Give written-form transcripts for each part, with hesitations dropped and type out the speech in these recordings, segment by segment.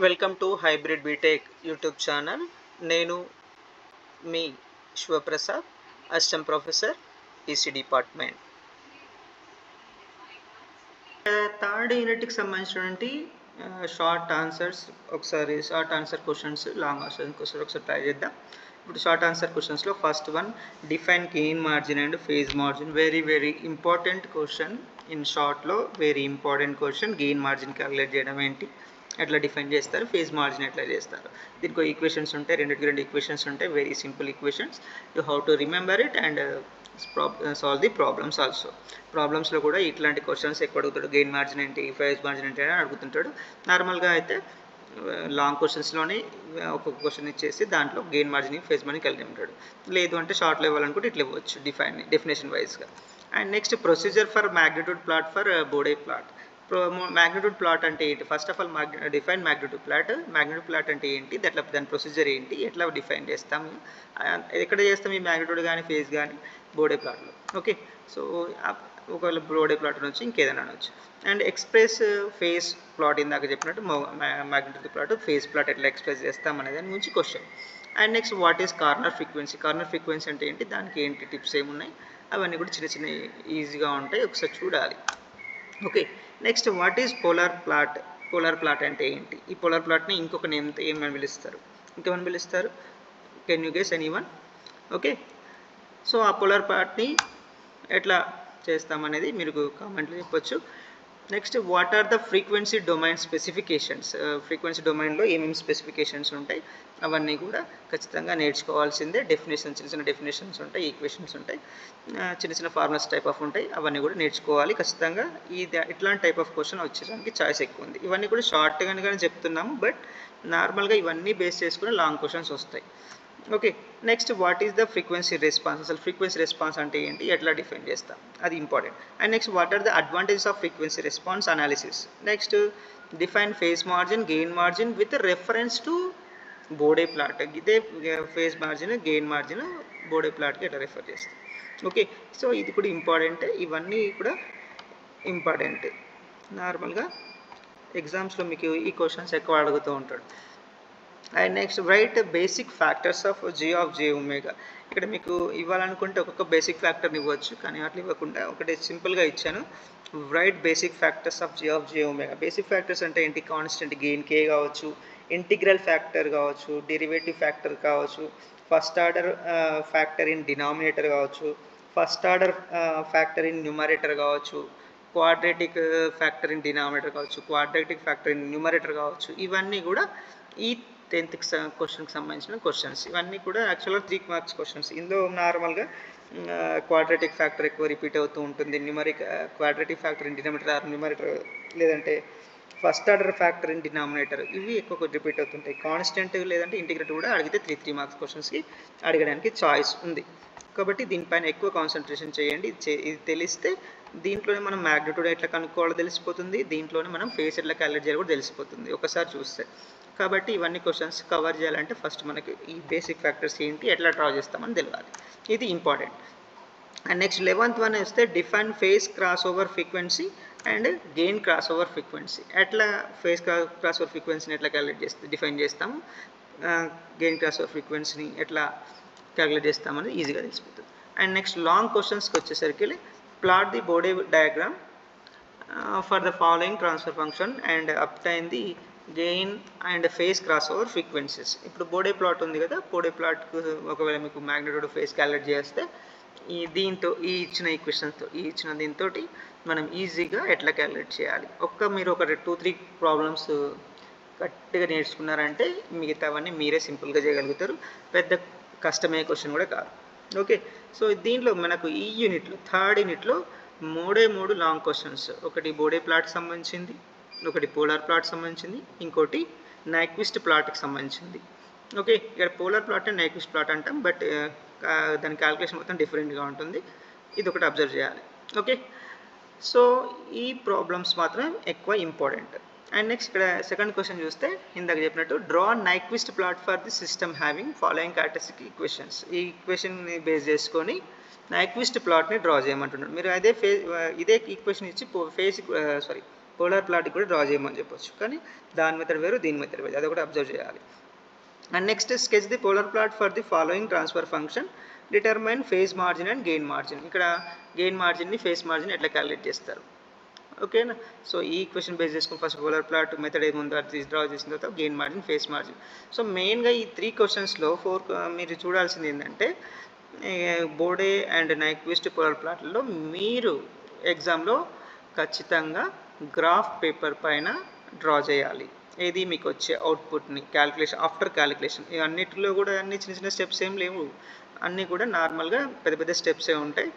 Welcome to hybrid BTech YouTube channel. నేను మీ Sivaprasad, assistant professor EC department. Third యూనిట్కి సంబంధించినటువంటి షార్ట్ ఆన్సర్స్, ఒకసారి short answer questions, long answer questions ఒకసారి try చేద్దాం. ఇప్పుడు షార్ట్ ఆన్సర్ క్వశ్చన్స్లో first one, define gain margin and phase margin. Very important question. In షార్ట్లో very important question. Gain margin calculate చేయడం ఏంటి, ఎట్లా డిఫైన్ చేస్తారు, ఫేజ్ మార్జిన్ ఎట్లా చేస్తారు. దీనికి ఈక్వేషన్స్ ఉంటాయి, రెండు ఈక్వేషన్స్ ఉంటాయి, very simple equations. You have to remember it and solve the problems also. ప్రాబ్లమ్స్లో కూడా ఇట్లాంటి క్వశ్చన్స్ ఎక్కువ అడుగుతాడు. గెయిన్ మార్జిన్ ఏంటి, ఫేజ్ మార్జిన్ ఏంటి అని అడుగుతుంటాడు. నార్మల్గా అయితే లాంగ్ క్వశ్చన్స్లోనే ఒక క్వశ్చన్ ఇచ్చేసి దాంట్లో గెయిన్ మార్జిన్ ఫేజ్ మార్జిన్ కలిగి ఉంటాడు. లేదు అంటే షార్ట్లో ఇవ్వాలనుకుంటే ఇట్లా ఇవ్వచ్చు డెఫినేషన్ వైజ్గా. And next, procedure for magnitude plot for Bode plot. Magnitude plot అంటే ఏంటి? First of all define magnitude plot. Magnitude plot అంటే ఏంటి, దాని ప్రొసీజర్ ఏంటి, ఎట్లా డిఫైన్ చేస్తాము, ఎక్కడ చేస్తాం ఈ మ్యాగ్నిట్యూడ్ కానీ ఫేజ్ కానీ బోడే ప్లాట్లో. ఓకే, సో ఒకవేళ బోడే ప్లాట్ నుంచి ఇంకేదైనా అనొచ్చు. అండ్ ఎక్స్ప్రెస్ ఫేజ్ ప్లాట్, ఇందాక చెప్పినట్టు మ్యాగ్నిట్యూడ్ ప్లాట్, ఫేజ్ ప్లాట్ ఎట్లా ఎక్స్ప్రెస్ చేస్తాం అనే దాని గురించి question. And next, what is corner frequency. Corner frequency అంటే ఏంటి, దానికి ఏంటి టిప్స్ ఏమున్నాయి, అవన్నీ కూడా చిన్న ఈజీగా ఉంటాయి, ఒకసారి చూడాలి. Okay, next, what is polar plot. Polar plot అంటే ఏంటి? ఈ పోలార్ ప్లాట్ని ఇంకొక నేమ్తో ఏమని పిలుస్తారు, ఇంకేమని పిలుస్తారు? Can you guess anyone? Okay, so ఆ పోలార్ ప్లాట్ని ఎట్లా చేస్తామనేది మీరు కామెంట్లో చెప్పొచ్చు. Next, what are the frequency domain specifications. Frequency డొమైన్లో ఏమేమి స్పెసిఫికేషన్స్ ఉంటాయి అవన్నీ కూడా ఖచ్చితంగా నేర్చుకోవాల్సిందే. చిన్న డెఫినేషన్స్ ఉంటాయి, ఈక్వేషన్స్ ఉంటాయి, చిన్న ఫార్ములాస్ టైప్ ఆఫ్ ఉంటాయి, అవన్నీ కూడా నేర్చుకోవాలి ఖచ్చితంగా. ఇట్లాంటి టైప్ ఆఫ్ క్వశ్చన్ వచ్చేదానికి ఛాయిస్ ఎక్కువ ఉంది. ఇవన్నీ కూడా షార్ట్గానే చెప్తున్నాము, బట్ నార్మల్గా ఇవన్నీ బేస్ చేసుకుని లాంగ్ క్వశ్చన్స్ వస్తాయి. Okay, next, what is the frequency response. అసలు ఫ్రీక్వెన్సీ రెస్పాన్స్ అంటే ఏంటి, ఎట్లా డిఫైన్ చేస్తాం, అది important. And next, what are the advantages of frequency response analysis. Next, define phase margin, gain margin with reference to Bode plot. ఇదే phase margin, gain margin Bode ప్లాట్కి ఎట్లా refer చేస్తాం. Okay, so ఇది కూడా important. ఇవన్నీ కూడా important. నార్మల్గా ఎగ్జామ్స్లో మీకు ఈ క్వశ్చన్స్ ఎక్కువ అడుగుతూ ఉంటాడు. And next, right basic factors of G of J omega. ఇక్కడ మీకు ఇవ్వాలనుకుంటే ఒక్కొక్క బేసిక్ ఫ్యాక్టర్ని ఇవ్వచ్చు, కానీ అట్లా ఇవ్వకుండా ఒకటి సింపుల్గా ఇచ్చాను. Right basic factors of G of J omega. Basic factors అంటే ఏంటి? కాన్స్టెంట్ గెయిన్ కే కావచ్చు, ఇంటిగ్రల్ ఫ్యాక్టర్ కావచ్చు, డెరివేటివ్ ఫ్యాక్టర్ కావచ్చు, first order factor in denominator కావచ్చు, first order factor in numerator కావచ్చు, క్వాడ్రాటిక్ ఫ్యాక్టర్ ఇన్ డినామినేటర్ కావచ్చు, quadratic factor in numerator కావచ్చు. ఇవన్నీ కూడా ఈ 10th క్వశ్చన్కి సంబంధించిన క్వశ్చన్స్. ఇవన్నీ కూడా యాక్చువల్గా 3 మార్క్స్ క్వశ్చన్స్. ఇందులో నార్మల్గా క్వాడ్రాటిక్ ఫ్యాక్టర్ ఎక్కువ రిపీట్ అవుతూ ఉంటుంది. Quadratic factor in denominator or numerator, లేదంటే first order factor in denominator, ఇవి ఎక్కువ రిపీట్ అవుతుంటాయి. కాన్స్టెంట్ లేదంటే ఇంటిగ్రేట్ కూడా అడిగితే 3 మార్క్స్ క్వశ్చన్స్కి అడగడానికి చాయిస్ ఉంది. కాబట్టి దీనిపైన ఎక్కువ కాన్సన్ట్రేషన్ చేయండి. ఇది తెలిస్తే దీంట్లోనే మనం మ్యాగ్నిట్యూడ్ ఎట్లా కనుక్కోవాలో తెలిసిపోతుంది, దీంట్లోనే మనం ఫేస్ ఎట్లా క్యాలిక్యులేట్ చేయాలో కూడా తెలిసిపోతుంది ఒకసారి చూస్తే. కాబట్టి ఇవన్నీ క్వశ్చన్స్ కవర్ చేయాలంటే ఫస్ట్ మనకి ఈ బేసిక్ ఫ్యాక్టర్స్ ఏంటి, ఎట్లా డ్రా చేస్తామని తెలియాలి. ఇది important. And next 11th one వస్తే, define phase cross over frequency and gain cross over frequency. ఎట్లా ఫేస్ క్రాస్ ఓవర్ ఫ్రీక్వెన్సీని ఎట్లా డిఫైన్ చేస్తాము, గెయిన్ క్రాస్ ఓవర్ ఫ్రీక్వెన్సీని ఎట్లా క్యాలిక్యులేట్ చేస్తామని ఈజీగా తెలిసిపోతుంది. అండ్ నెక్స్ట్ లాంగ్ క్వశ్చన్స్కి వచ్చేసరికి, plot the Bode diagram for the following transfer function and obtain the gain and face cross over frequencies. ఇప్పుడు బోడే ప్లాట్ ఉంది కదా, బోడే ప్లాట్కు ఒకవేళ మీకు మ్యాగ్నిట్యూడ్ ఫేస్ క్యాలిక్యులేట్ చేస్తే దీంతో ఇచ్చిన దీంతో మనం ఈజీగా ఎట్లా క్యాలిక్యులేట్ చేయాలి. మీరు ఒక 2-3 ప్రాబ్లమ్స్ గట్టిగా నేర్చుకున్నారంటే మిగతావన్నీ మీరే సింపుల్గా చేయగలుగుతారు. పెద్ద కష్టమయ్యే క్వశ్చన్ కూడా కాదు. ఓకే, సో దీంట్లో మనకు ఈ యూనిట్లో, థర్డ్ యూనిట్లో 3 లాంగ్ క్వశ్చన్స్. ఒకటి బోడే ప్లాట్కి సంబంధించింది, ఒకటి పోలార్ ప్లాట్ సంబంధించింది, ఇంకోటి నైక్విస్ట్ ప్లాట్కి సంబంధించింది. ఓకే, ఇక్కడ polar plot and Nyquist plot అంటాం, బట్ దాని క్యాలిక్యులేషన్ మొత్తం డిఫరెంట్గా ఉంటుంది. ఇది ఒకటి అబ్జర్వ్ చేయాలి. ఓకే, సో ఈ ప్రాబ్లమ్స్ మాత్రం ఎక్కువ ఇంపార్టెంట్. అండ్ నెక్స్ట్ ఇక్కడ సెకండ్ క్వశ్చన్ చూస్తే, ఇందాక చెప్పినట్టు draw Nyquist plot for the system having following characteristic equations. ఈ ఈక్వేషన్ని బేస్ చేసుకొని నైక్విస్ట్ ప్లాట్ని డ్రా చేయమంటున్నాడు. మీరు ఇదే ఈక్వేషన్ ఇచ్చి పోలార్ ప్లాట్కి కూడా డ్రా చేయమని చెప్పొచ్చు, కానీ దాని మెథడ్ వేరు, దీని మెథడ్ వేరు, అది కూడా అబ్జర్వ్ చేయాలి. And next sketch the polar plot for the following transfer function, determine phase margin and gain margin. ఇక్కడ గెయిన్ మార్జిన్ని ఫేజ్ మార్జిన్ ఎట్లా క్యాలిక్యులేట్ చేస్తారు, ఓకేనా. సో ఈ క్వశ్చన్ బేస్ చేసుకుని ఫస్ట్ పోలార్ ప్లాట్ మెథడ్ ఏముందో అది డ్రా చేసిన తర్వాత gain margin, face margin. So మెయిన్గా ఈ 3 క్వశ్చన్స్లో 4 మీరు చూడాల్సింది ఏంటంటే బోడే అండ్ నైక్విస్ట్ పోలార్ ప్లాట్లలో మీరు ఎగ్జామ్లో ఖచ్చితంగా గ్రాఫ్ పేపర్ పైన డ్రా చేయాలి. ఏది మీకు వచ్చే అవుట్పుట్ని క్యాలిక్యులేషన్, ఆఫ్టర్ క్యాలిక్యులేషన్. అన్నిటిలో కూడా అన్ని చిన్న చిన్న స్టెప్స్ ఏం లేవు, అన్నీ కూడా నార్మల్గా పెద్ద పెద్ద స్టెప్సే ఉంటాయి.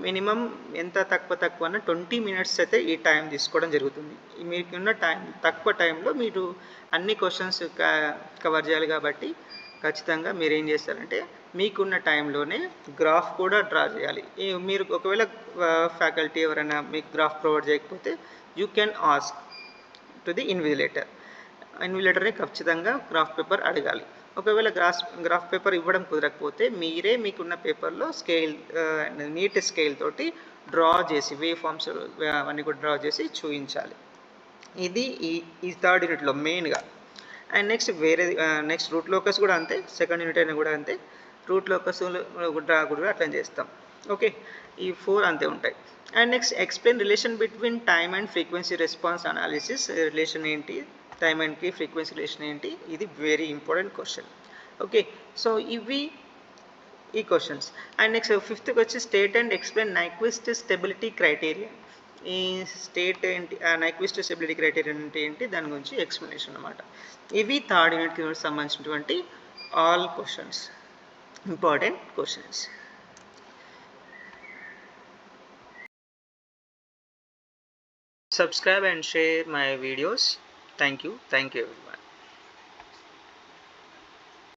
మినిమం ఎంత తక్కువ అన్న 20 మినిట్స్ అయితే ఈ టైం తీసుకోవడం జరుగుతుంది. మీకున్న టైం తక్కువ టైంలో మీరు అన్ని క్వశ్చన్స్ కవర్ చేయాలి కాబట్టి ఖచ్చితంగా మీరు ఏం చేస్తారంటే మీకున్న టైంలోనే గ్రాఫ్ కూడా డ్రా చేయాలి. మీరు ఒకవేళ ఫ్యాకల్టీ ఎవరైనా మీకు గ్రాఫ్ ప్రొవైడ్ చేయకపోతే you can ask to the ఇన్విజిలేటర్ని ఖచ్చితంగా గ్రాఫ్ పేపర్ అడగాలి. ఒకవేళ గ్రాఫ్ పేపర్ ఇవ్వడం కుదరకపోతే మీరే మీకున్న పేపర్లో స్కేల్ నీట్ స్కేల్ తోటి డ్రా చేసి వేవ్ ఫామ్స్ అవన్నీ కూడా డ్రా చేసి చూపించాలి. ఇది ఈ థర్డ్ యూనిట్లో మెయిన్గా. అండ్ నెక్స్ట్ రూట్ లోకస్ కూడా అంతే, సెకండ్ యూనిట్ అయినా కూడా అంతే. రూట్ లోకస్ డ్రా కూడా అట్లా చేస్తాం, ఓకే. ఈ 4 అంతే ఉంటాయి. And next explain relation between time and frequency response analysis. Relation ఏంటి, టైమ్ అండ్కి ఫ్రీక్వెన్సీ రిలేషన్ ఏంటి, ఇది very important question, okay. So ఇవి ఈ క్వశ్చన్స్. అండ్ నెక్స్ట్ 5th వచ్చి state and explain Nyquist stability criteria. ఈ స్టేట్ ఏంటి, నైక్విస్ట్ స్టెబిలిటీ క్రైటీరియా అంటే ఏంటి, దాని గురించి ఎక్స్ప్లెనేషన్ అనమాట. ఇవి థర్డ్ యూనిట్కి సంబంధించినటువంటి all questions, important questions. Subscribe and share my videos. Thank you everyone.